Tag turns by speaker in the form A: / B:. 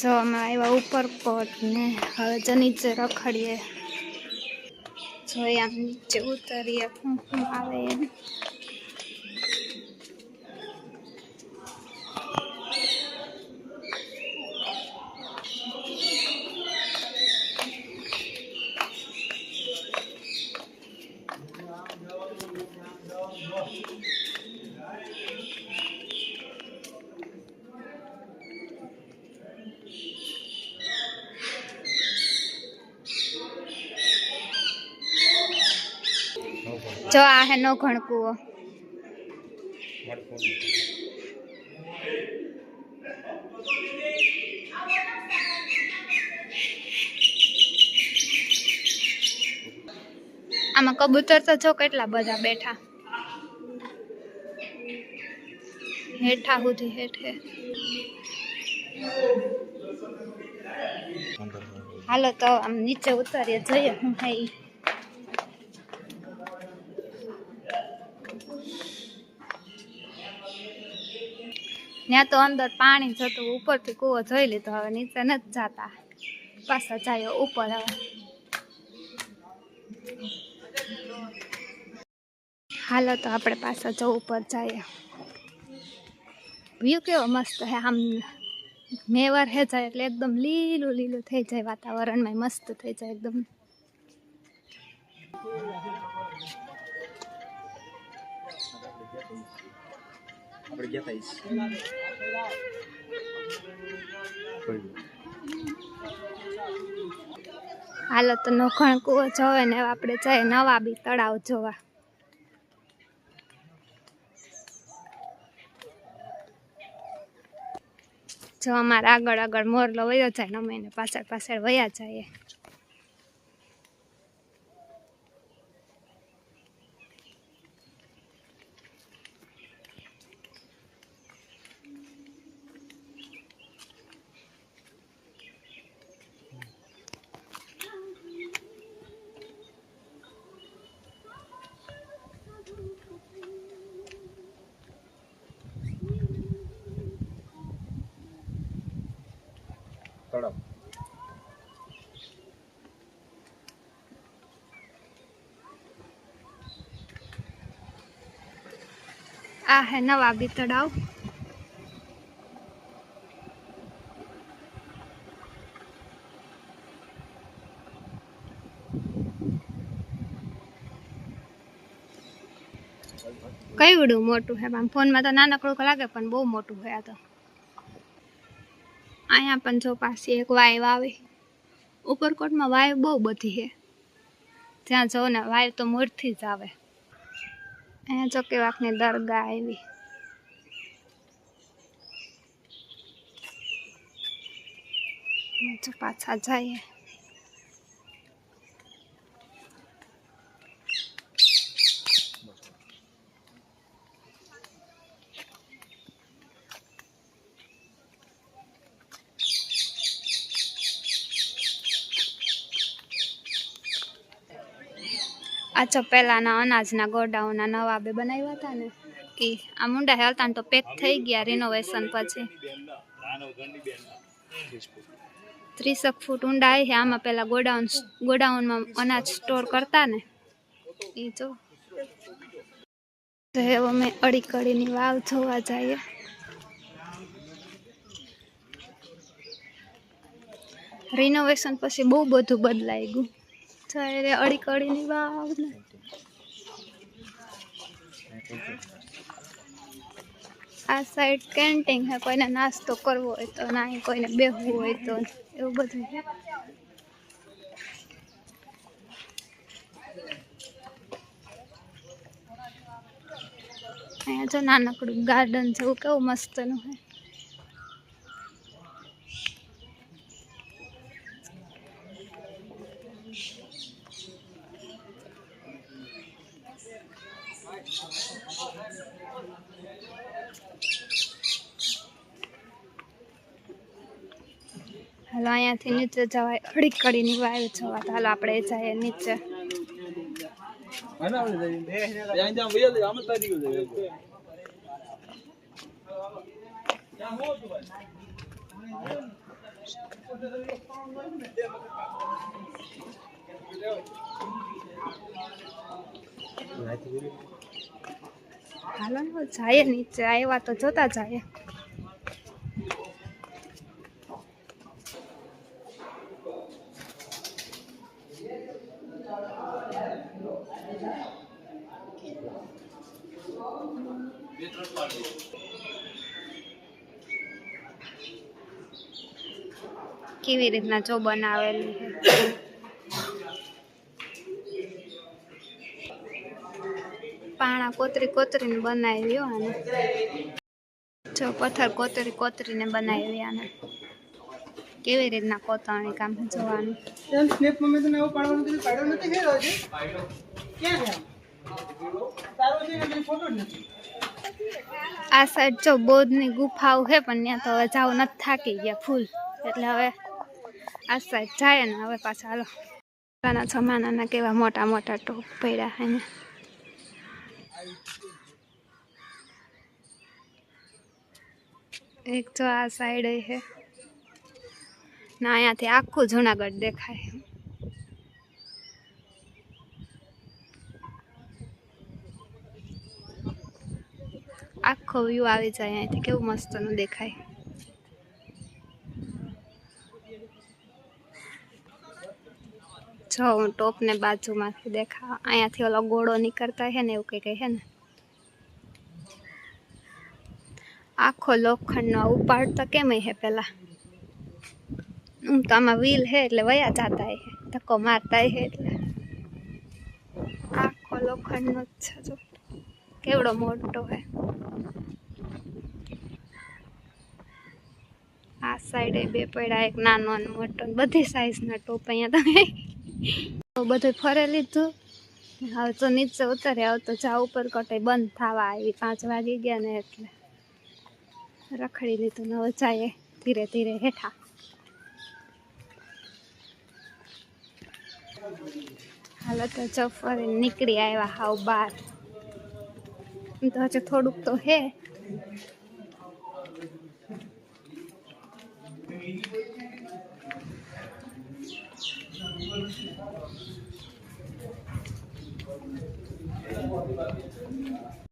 A: જો અમે આવ્યા ઉપરકોટ ને હવે જો નીચે રખડીએ, જોઈએ આમ નીચે ઉતરીએ શું આવે એમ. જો આ હે નો ઘણકુવો. આમાં કબૂતર તો જો કેટલા બધા બેઠા હેઠા સુધી હેઠે. હાલો તો આમ નીચે ઉતારીએ, જોઈએ શું થાય. ત્યાં તો અંદર પાણી જતું, ઉપરથી કૂવો જોઈ લીધો, હવે નીચે નથી જતા, પાછા જાય ઉપર. હવે હાલો તો આપણે પાછા જો ઉપર જઈએ. વ્યૂ કેવો મસ્ત હે, આમ મેવાર હે જાય એટલે એકદમ લીલું લીલું થઈ જાય, વાતાવરણમાં મસ્ત થઈ જાય એકદમ. હાલો તો નોખણ કૂવો જોવે ને આપણે જઈએ નવાબી તળાવ જોવા. જો અમારે આગળ આગળ મોરલો વયો જાય ને અમે એને પાછળ પાછળ વયા જઈએ. આ હે નવાબી તળાવ. કઈવડું મોટું હે, આમ ફોનમાં તો નાનકડું લાગે પણ બહુ મોટું હે. આ તો અહીંયા પણ જો પાછી એક વાય આવે. ઉપરકોટમાં વાય બહુ બધી હે, ત્યાં જો ને વાય તો મોરથી જ આવે. અહીંયા જો કેવાકની દરગાહ આવી. જો પાછા જઈએ. આ જો પેલાના અનાજના ગોડાઉનના નવાબે બનાવ્યા હતા ને, એ આ મુંડા હેલતા તો પેક થઈ ગયા રિનોવેશન પછી. 30 ફૂટ ઊંડા છે. આમાં પેલા ગોડાઉનમાં અનાજ સ્ટોર કરતા ને, એ જો. તો હવે અમે અડીકડીની વાવ જોવા જઈએ. રિનોવેશન પછી બહુ બધું બદલાઈ ગયું. અડીકડીની વાવ ને આ સાઈડ કેન્ટીન હે, કોઈને નાસ્તો કરવો હોય તો, ના કોઈને બેસવું હોય તો, એવું બધું છે. અહીંયા જો નાનકડું ગાર્ડન જેવું કેવું મસ્તનું હે. હાલો અહીંયાથી નીચે જવાય, અડીકડીની વાવ જોવા. હાલો આપણે જઈએ નીચે. હાલો ને જાય નીચે, આવ્યા તો જોતા જાય. કેવી રીતના જો બનાવેલી છે. પાણા કોતરી કોતરીને બનાવી આને. જો પથ્થર કોતરી કોતરીને બનાવી આને. કેવી રીતના કોતરણી કામ જોવાનું.
B: સ્નેપ માં તને આવું પાડવાનું કીધું, પાડ્યો નથી કે રોજે ક્યાં છે તારો છે ને ફોટો નથી.
A: આ સાઈડ જો બોધની ગુફાઓ છે પણ ત્યાં તો હવે જાવ નથી, થાકી ગયા ફૂલ. એટલે હવે આ સાઈડ જાય ને હવે પાછા હાલો. નાના જમાનાના કેવા મોટા મોટા ટોપ પડ્યા છે ને. એક જો આ સાઈડ છે ના, અહીંયાથી આખું જુનાગઢ દેખાય. આખો વ્યૂ આવી જાય અહીંયાથી, કેવું મસ્તનું દેખાય. જો હું ટોપને બાજુમાંથી દેખાવ, અહીંયાથી ઓલો ગોળો નીકળતા છે ને એવું કંઈક છે ને. આખો લોખંડનો ઉપાડ તો કેમ હે પેલા. તો આમાં વ્હીલ હે એટલે વયા જાતા હે, ધક્કો મારતા હે એટલે. આખો લોખંડનો જ છે, જો કેવડો મોટો હે. આ સાઈડે બે પડ્યા, એક નાનો અને મોટો, બધી સાઈઝના ટોપ અહીંયા તમે. બધું ફરે લીધું. હવે તો નીચે ઉતરે, હવે તો જા ઉપર કટે બંધ થવા આવી, 5 વાગી ગયા ને એટલે રખડી લીધું ને હવે જાય ધીરે ધીરે હેઠા. હાલો તો જો ફરી નીકળી આવ્યા હાવ બહાર. તો હજુ થોડુંક તો હે.